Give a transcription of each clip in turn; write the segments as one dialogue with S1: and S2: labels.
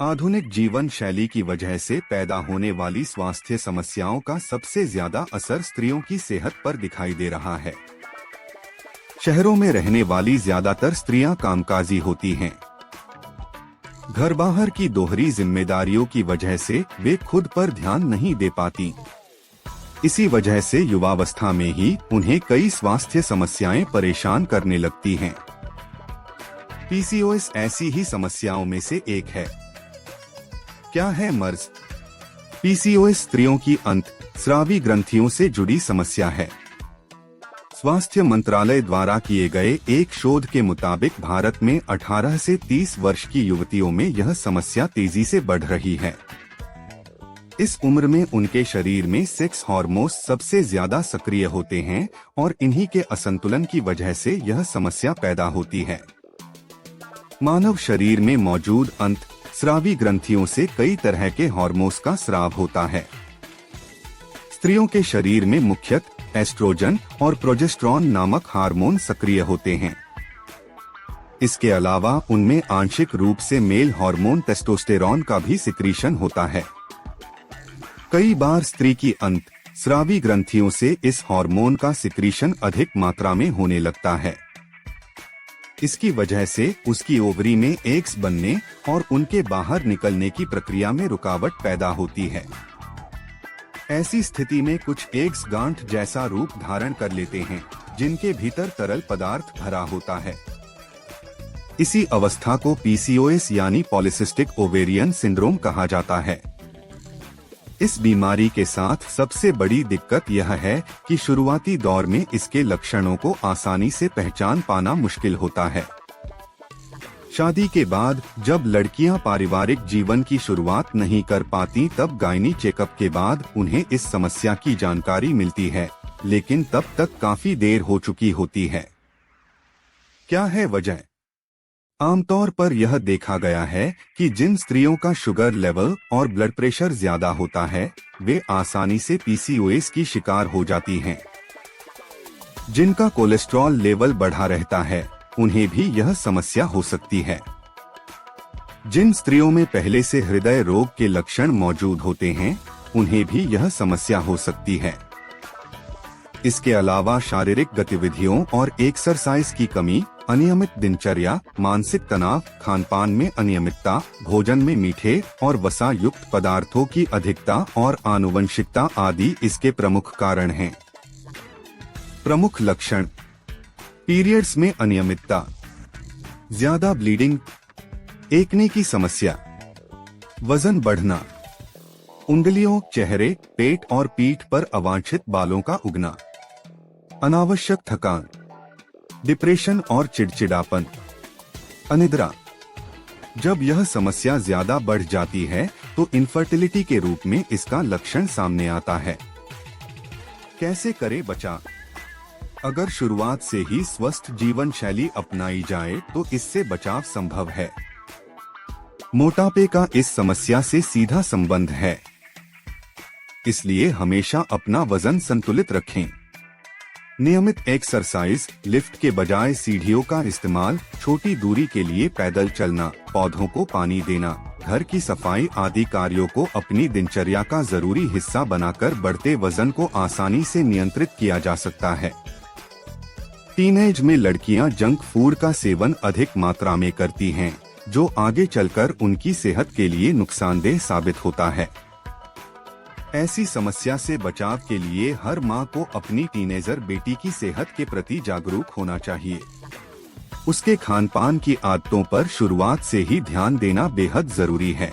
S1: आधुनिक जीवन शैली की वजह से पैदा होने वाली स्वास्थ्य समस्याओं का सबसे ज्यादा असर स्त्रियों की सेहत पर दिखाई दे रहा है। शहरों में रहने वाली ज्यादातर स्त्रियां कामकाजी होती हैं। घर बाहर की दोहरी जिम्मेदारियों की वजह से वे खुद पर ध्यान नहीं दे पाती। इसी वजह से युवावस्था में ही उन्हें कई स्वास्थ्य समस्याएं परेशान करने लगती हैं। पीसीओएस ऐसी ही समस्याओं में से एक है। क्या है मर्ज? पीसीओएस स्त्रियों की अंतःस्रावी ग्रंथियों से जुड़ी समस्या है। स्वास्थ्य मंत्रालय द्वारा किए गए एक शोध के मुताबिक भारत में 18 से 30 वर्ष की युवतियों में यह समस्या तेजी से बढ़ रही है। इस उम्र में उनके शरीर में सेक्स हार्मोन्स सबसे ज्यादा सक्रिय होते हैं और इन्हीं के असंतुलन की वजह से यह समस्या पैदा होती है। मानव शरीर में मौजूद अंतःस्रावी ग्रंथियों से कई तरह के हार्मोन्स का स्राव होता है। स्त्रियों के शरीर में मुख्यतः एस्ट्रोजन और प्रोजेस्टेरॉन नामक हार्मोन सक्रिय होते हैं। इसके अलावा उनमें आंशिक रूप से मेल हार्मोन टेस्टोस्टेरॉन का भी सिक्रीशन होता है। कई बार स्त्री की अंतःस्रावी ग्रंथियों से इस हार्मोन का सिक्रीशन अधिक मात्रा में होने लगता है। इसकी वजह से उसकी ओवरी में एग्स बनने और उनके बाहर निकलने की प्रक्रिया में रुकावट पैदा होती है। ऐसी स्थिति में कुछ एग्स गांठ जैसा रूप धारण कर लेते हैं, जिनके भीतर तरल पदार्थ भरा होता है। इसी अवस्था को पीसीओएस यानी पॉलीसिस्टिक ओवेरियन सिंड्रोम कहा जाता है। इस बीमारी के साथ सबसे बड़ी दिक्कत यह है कि शुरुआती दौर में इसके लक्षणों को आसानी से पहचान पाना मुश्किल होता है। शादी के बाद जब लड़कियां पारिवारिक जीवन की शुरुआत नहीं कर पाती, तब गायनी चेकअप के बाद उन्हें इस समस्या की जानकारी मिलती है, लेकिन तब तक काफी देर हो चुकी होती है। क्या है वजह? आमतौर पर यह देखा गया है कि जिन स्त्रियों का शुगर लेवल और ब्लड प्रेशर ज्यादा होता है, वे आसानी से पीसीओएस की शिकार हो जाती हैं। जिनका कोलेस्ट्रॉल लेवल बढ़ा रहता है, उन्हें भी यह समस्या हो सकती है। जिन स्त्रियों में पहले से हृदय रोग के लक्षण मौजूद होते हैं, उन्हें भी यह समस्या हो सकती है। इसके अलावा शारीरिक गतिविधियों और एक्सरसाइज की कमी, अनियमित दिनचर्या, मानसिक तनाव, खानपान में अनियमितता, भोजन में मीठे और वसा युक्त पदार्थों की अधिकता और आनुवंशिकता आदि इसके प्रमुख कारण हैं। प्रमुख लक्षण: पीरियड्स में अनियमितता, ज्यादा ब्लीडिंग, एक्ने की समस्या, वजन बढ़ना, उंगलियों, चेहरे, पेट और पीठ पर अवांछित बालों का उगना, अनावश्यक थकान, डिप्रेशन और चिड़चिड़ापन, अनिद्रा। जब यह समस्या ज्यादा बढ़ जाती है तो इनफर्टिलिटी के रूप में इसका लक्षण सामने आता है। कैसे करें बचाव? अगर शुरुआत से ही स्वस्थ जीवन शैली अपनाई जाए तो इससे बचाव संभव है। मोटापे का इस समस्या से सीधा संबंध है, इसलिए हमेशा अपना वजन संतुलित रखें। नियमित एक्सरसाइज, लिफ्ट के बजाय सीढ़ियों का इस्तेमाल, छोटी दूरी के लिए पैदल चलना, पौधों को पानी देना, घर की सफाई आदि कार्यों को अपनी दिनचर्या का जरूरी हिस्सा बनाकर बढ़ते वजन को आसानी से नियंत्रित किया जा सकता है। टीनेज में लड़कियां जंक फूड का सेवन अधिक मात्रा में करती हैं, जो आगे चलकर उनकी सेहत के लिए नुकसानदेह साबित होता है। ऐसी समस्या से बचाव के लिए हर मां को अपनी टीनेजर बेटी की सेहत के प्रति जागरूक होना चाहिए। उसके खानपान की आदतों पर शुरुआत से ही ध्यान देना बेहद जरूरी है।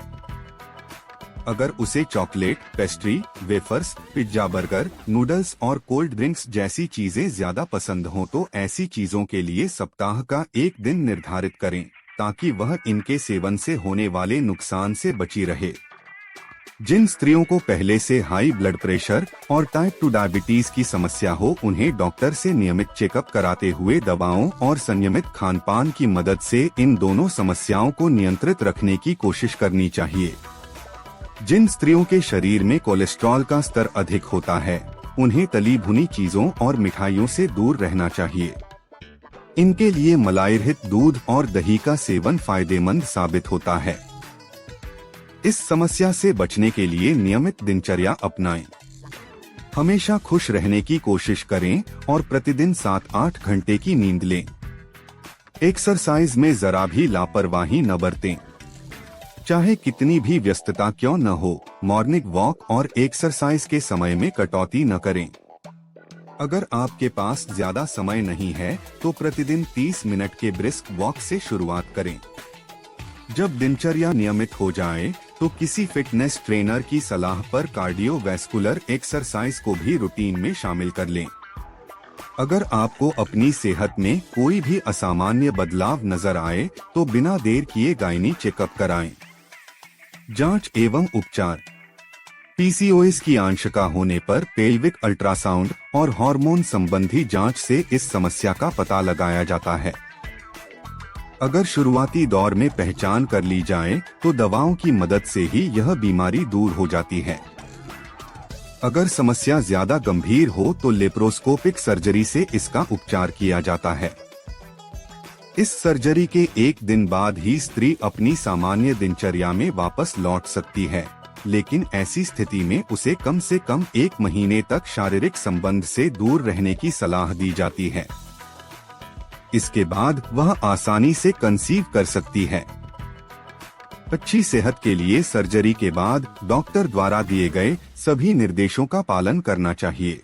S1: अगर उसे chocolate, pastry, wafers, pizza, burger, noodles और कोल्ड ड्रिंक्स जैसी चीजें ज्यादा पसंद हों तो ऐसी चीजों के लिए सप्ताह का एक दिन निर्धारित करें, ताकि वह इनके सेवन से होने वाले नुकसान से बची रहे। जिन स्त्रियों को पहले से हाई ब्लड प्रेशर और टाइप 2 डायबिटीज की समस्या हो, उन्हें डॉक्टर से नियमित चेकअप कराते हुए दवाओं और संयमित खानपान की मदद से इन दोनों समस्याओं को नियंत्रित रखने की कोशिश करनी चाहिए। जिन स्त्रियों के शरीर में कोलेस्ट्रॉल का स्तर अधिक होता है, उन्हें तली भुनी चीजों और मिठाइयों से दूर रहना चाहिए। इनके लिए मलाई रहित दूध और दही का सेवन फायदेमंद साबित होता है। इस समस्या से बचने के लिए नियमित दिनचर्या अपनाएं। हमेशा खुश रहने की कोशिश करें और प्रतिदिन 7-8 घंटे की नींद लें। एक्सरसाइज में जरा भी लापरवाही न बरतें। चाहे कितनी भी व्यस्तता क्यों न हो, मॉर्निंग वॉक और एक्सरसाइज के समय में कटौती न करें। अगर आपके पास ज्यादा समय नहीं है तो प्रतिदिन 30 मिनट के ब्रिस्क वॉक से शुरुआत करें। जब दिनचर्या नियमित हो जाए तो किसी फिटनेस ट्रेनर की सलाह पर कार्डियोवैस्कुलर एक्सरसाइज को भी रूटीन में शामिल कर लें। अगर आपको अपनी सेहत में कोई भी असामान्य बदलाव नजर आए तो बिना देर किए गायनी चेकअप कराएं। जांच एवं उपचार। पीसीओएस की आशंका होने पर पेल्विक अल्ट्रासाउंड और हार्मोन संबंधी जांच से इस समस्या का पता लगाया जाता है। अगर शुरुआती दौर में पहचान कर ली जाए तो दवाओं की मदद से ही यह बीमारी दूर हो जाती है। अगर समस्या ज्यादा गंभीर हो तो लेप्रोस्कोपिक सर्जरी से इसका उपचार किया जाता है। इस सर्जरी के 1 दिन बाद ही स्त्री अपनी सामान्य दिनचर्या में वापस लौट सकती है, लेकिन ऐसी स्थिति में उसे कम से कम 1 महीने तक शारीरिक संबंध से दूर रहने की सलाह दी जाती है। इसके बाद वह आसानी से कंसीव कर सकती है। अच्छी सेहत के लिए सर्जरी के बाद डॉक्टर द्वारा दिए गए सभी निर्देशों का पालन करना चाहिए।